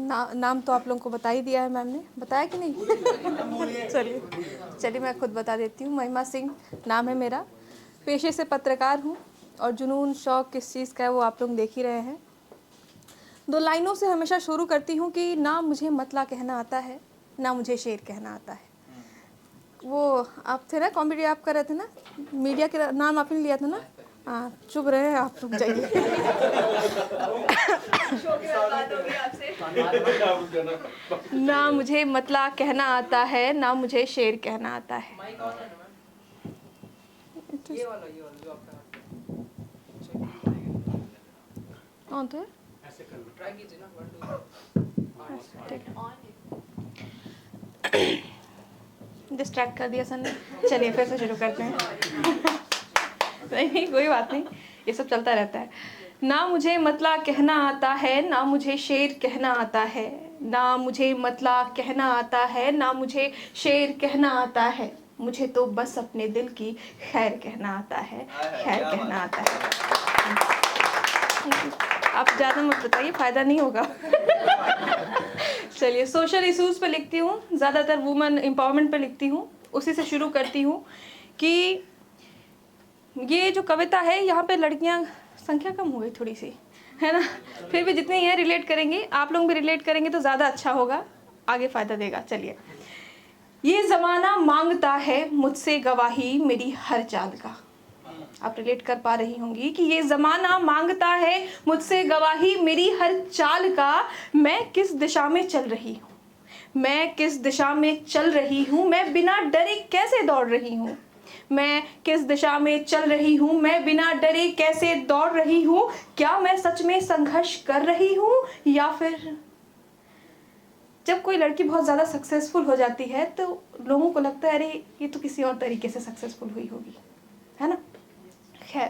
नाम तो आप लोगों को बता ही दिया है मैम ने, बताया कि नहीं? चलिए मैं खुद बता देती हूँ। महिमा सिंह नाम है मेरा, पेशे से पत्रकार हूँ और जुनून शौक़ किस चीज़ का है वो आप लोग देख ही रहे हैं। 2 लाइनों से हमेशा शुरू करती हूँ कि ना मुझे मतला कहना आता है, ना मुझे शेर कहना आता है। वो आप थे ना, कॉमेडी आप कर रहे थे ना, मीडिया के नाम आपने लिया था ना। हाँ, चुप रहे हैं आप, रुक जाइए। ना मुझे मतला कहना आता है, ना मुझे शेर कहना आता है। ये वाला जो आपका ऑन तो है, ऐसे कर लो, ट्राई कीजिए ना 1 2 डिस्ट्रैक्ट कर दिया सर ने। चलिए फिर से शुरू करते हैं। नहीं कोई बात नहीं, ये सब चलता रहता है। ना मुझे मतला कहना आता है, ना मुझे शेर कहना आता है, ना मुझे मतला कहना आता है, ना मुझे शेर कहना आता है। मुझे तो बस अपने दिल की खैर कहना आता है, खैर कहना आता है। आप ज़्यादा मत बताइए, फ़ायदा नहीं होगा। चलिए, सोशल इश्यूज़ पे लिखती हूँ, ज़्यादातर वुमेन एम्पावरमेंट पे लिखती हूँ। उसी से शुरू करती हूँ कि ये जो कविता है, यहाँ पे लड़कियाँ संख्या कम हो गई थोड़ी सी, है ना, फिर भी जितनी है रिलेट करेंगे, आप लोग भी रिलेट करेंगे तो ज़्यादा अच्छा होगा, आगे फ़ायदा देगा। चलिए, ये ज़माना मांगता है मुझसे गवाही मेरी हर चाल का। आप रिलेट कर पा रही होंगी कि ये ज़माना मांगता है मुझसे गवाही मेरी हर चाल का। मैं किस दिशा में चल रही हूँ, मैं किस दिशा में चल रही हूँ, मैं बिना डरे कैसे दौड़ रही हूँ, मैं किस दिशा में चल रही हूँ, मैं बिना डरे कैसे दौड़ रही हूँ। क्या मैं सच में संघर्ष कर रही हूँ, या फिर जब कोई लड़की बहुत ज़्यादा सक्सेसफुल हो जाती है तो लोगों को लगता है अरे ये तो किसी और तरीके से सक्सेसफुल हुई होगी, है ना। खैर,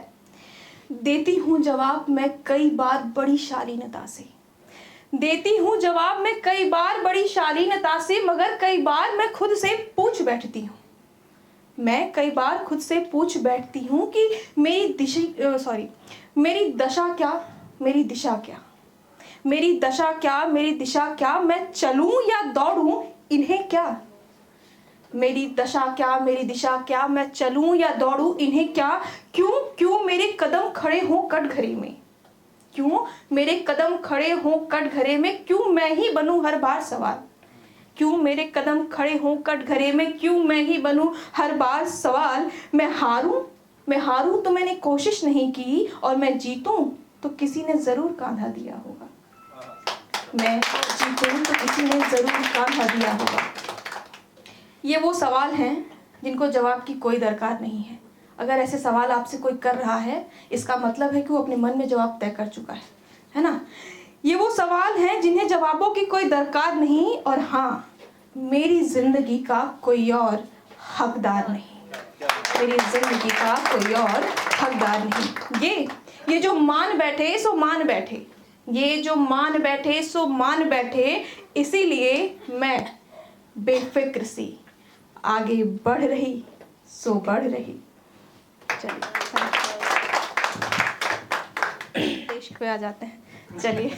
देती हूँ जवाब मैं कई बार बड़ी शालीनता से, देती हूँ जवाब मैं कई बार बड़ी शालीनता से, मगर कई बार मैं खुद से पूछ बैठती हूँ, मैं कई बार खुद से पूछ बैठती हूँ कि मेरी दशा क्या, मेरी दिशा क्या, मेरी दशा क्या, मेरी दिशा क्या, मैं चलूं या दौड़ूं इन्हें क्या, मेरी दशा क्या, मेरी दिशा क्या, मैं चलूं या दौड़ूं इन्हें क्या। क्यों क्यों मेरे कदम खड़े हों कटघरे में, क्यों मेरे कदम खड़े हों कटघरे में, क्यों मैं ही बनूं हर बार सवाल, क्यों मेरे कदम खड़े हों कटघरे में, क्यों मैं ही बनूं हर बार सवाल। मैं हारूं तो मैंने कोशिश नहीं की, और मैं जीतूं तो किसी ने जरूर कांधा दिया होगा, मैं जीतूं तो किसी ने जरूर कांधा दिया होगा। ये वो सवाल हैं जिनको जवाब की कोई दरकार नहीं है। अगर ऐसे सवाल आपसे कोई कर रहा है, इसका मतलब है कि वो अपने मन में जवाब तय कर चुका है ना। ये वो सवाल हैं जिन्हें जवाबों की कोई दरकार नहीं, और हाँ, मेरी जिंदगी का कोई और हकदार नहीं, मेरी जिंदगी का कोई और हकदार नहीं। ये जो मान बैठे सो मान बैठे, ये जो मान बैठे सो मान बैठे, इसीलिए मैं बेफिक्र सी आगे बढ़ रही सो बढ़ रही। चलिए इश्क पे आ जाते हैं। चलिए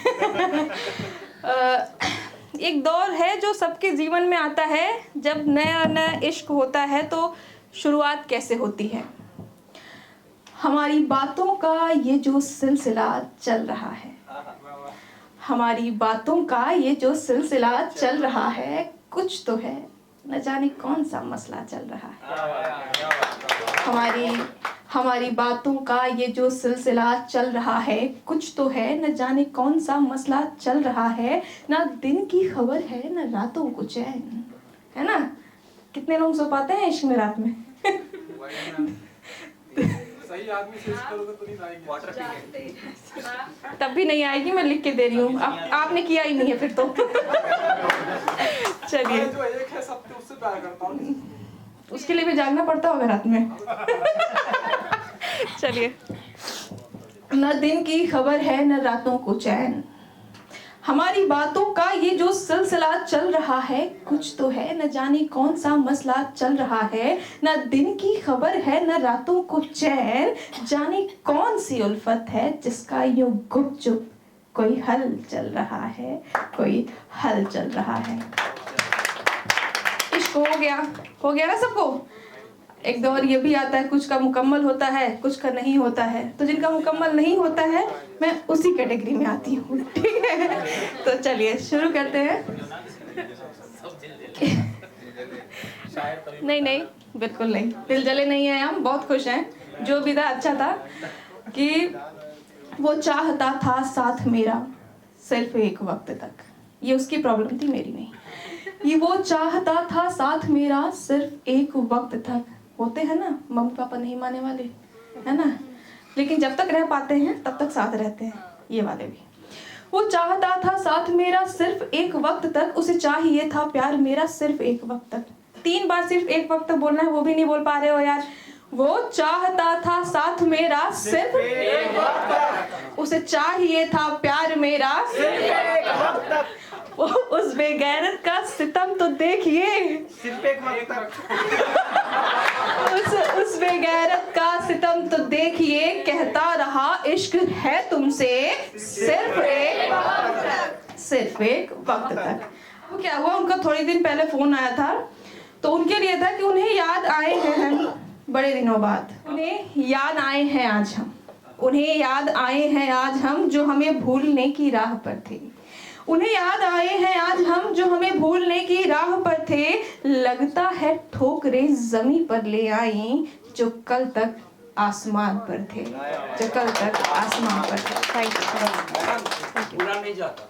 एक दौर है जो सबके जीवन में आता है, जब नया नया इश्क होता है तो शुरुआत कैसे होती है। हमारी बातों का ये जो सिलसिला चल रहा है, हमारी बातों का ये जो सिलसिला चल रहा है, कुछ तो है न जाने कौन सा मसला चल रहा है। हमारी बातों का ये जो सिलसिला चल रहा है, कुछ तो है न जाने कौन सा मसला चल रहा है। ना दिन की खबर है न रातों को चैन, है ना। कितने लोग सो पाते हैं इश्क में रात में? सही आदमी से इश्क करोगे तो नहीं आएगी, वाटर पीएंगे तब भी नहीं आएगी, मैं लिख के दे रही हूँ। आपने किया ही नहीं है फिर तो। चलिए, जो एक है सबके उससे प्यार करता हूँ, उसके लिए भी जागना पड़ता होगा रात में। चलिए, न दिन की खबर है न रातों को चैन, हमारी बातों का ये जो सिलसिला चल रहा है, कुछ तो है न जाने कौन सा मसला चल रहा है। न दिन की खबर है न रातों को चैन, जाने कौन सी उल्फत है जिसका यूं गुपचुप कोई हल चल रहा है, कोई हल चल रहा है। इश्क हो गया ना सबको। एक दो और ये भी आता है, कुछ का मुकम्मल होता है, कुछ का नहीं होता है। तो जिनका मुकम्मल नहीं होता है मैं उसी कैटेगरी में आती हूँ, ठीक है। तो चलिए शुरू करते हैं। नहीं बिल्कुल नहीं, दिल जले नहीं है, हम बहुत खुश हैं। जो भी था अच्छा था कि वो चाहता था साथ मेरा सिर्फ एक वक्त तक। ये उसकी प्रॉब्लम थी, मेरी नहीं। ये वो चाहता था साथ मेरा सिर्फ एक वक्त तक। होते हैं ना मम्मी पापा नहीं माने वाले, है ना, लेकिन जब तक रह पाते हैं तब तक साथ रहते हैं। ये वाले भी। वो चाहता था साथ मेरा सिर्फ एक वक्त तक, उसे चाहिए था प्यार मेरा सिर्फ एक वक्त तक। 3 बार सिर्फ एक वक्त तक बोलना है, वो भी नहीं बोल पा रहे हो यार। वो चाहता था साथ मेरा सिर्फ एक वक्त तक, उसे चाहिए था प्यार मेरा सिर्फ एक वक्त तक। वो उस बेगैरत का सितम तो देखिए, सिर्फ एक वक्त तक। उस बेगैरत का सितम तो देखिए, कहता रहा इश्क है तुमसे सिर्फ एक वक्त तक, सिर्फ एक वक्त तक। वो क्या हुआ, उनका थोड़ी दिन पहले फोन आया था, तो उनके लिए था कि उन्हें याद आए हैं हम बड़े दिनों बाद। उन्हें याद आए हैं आज हम, उन्हें याद आए हैं आज हम जो हमें भूलने की राह पर थे। उन्हें याद आए हैं आज हम जो हमें भूलने की राह पर थे। लगता है ठोकरें जमीन पर ले आई जो कल तक आसमान पर थे, जो कल तक आसमान पर थे। Thank you. पूरा नहीं जाता।